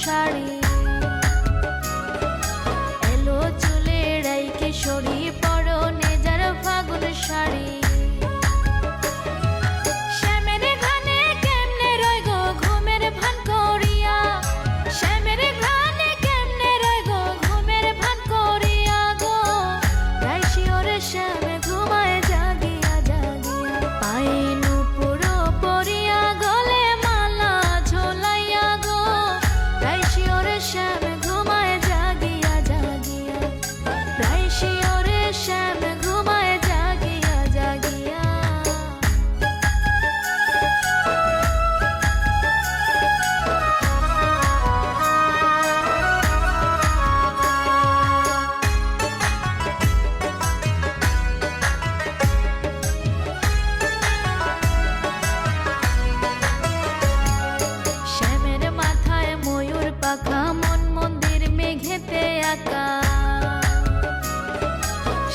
শাড়ি এলো চুলে রাই কিশোরী পরনে যার ফাগুন শাড়ি শ্যামের ঘানে কেমনে রই গো ঘুমের ভান করিয়া শ্যামের ঘানে কেমনে রই গো ঘুমের ভান করিয়া গো রাই শিওরে শ্যামে ঘুমায় জাগিয়া জাগিয়া পায়ে নূপুর পরিয়া গলে মালা ঝোলাইয়া গো রাই শিওরে শ্যামে ঘুমায় জাগিয়া জাগিয়া রাই শিওরে শ্যামে ঘুমায় জাগিয়া জাগিয়া শ্যামের মাথায় ময়ূর পাখা মন মন্দির মেঘেতে আঁকা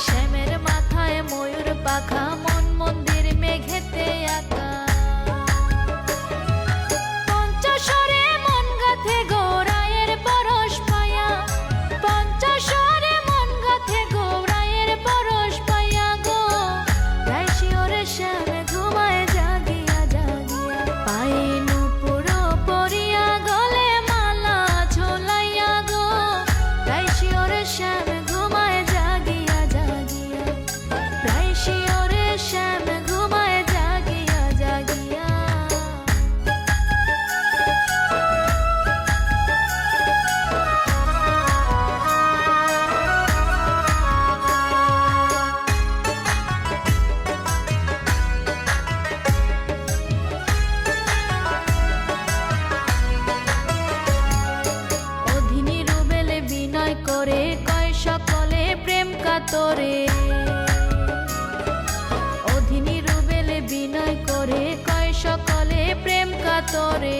শ্যামের মাথায় ময়ূর পাখা মন মন্দির মেঘেতে আঁকা পঞ্চস্বরে মন গাথে গৌরায়ের পরশ পায়া পঞ্চস্বরে মন গাথে গৌরায়ের পরশ পায়া গো রাই শিওরে শ্যামে ঘুমায় জাগিয়া জাগিয়া পায়ে নূপুর পরিয়া গলে মালা ঝোলাইয়া গো রাই শিওরে শ্যামে ঘুমায় জাগিয়া জাগিয়া রাই শিওরে শ্যামে ঘুমায় জাগিয়া জাগিয়া অধিনী রুবেলে বিনয় করে কয় সকলে প্রেম কাতরে অধিনী রুবেলে বিনয় করে কয় সকলে প্রেম কাতরে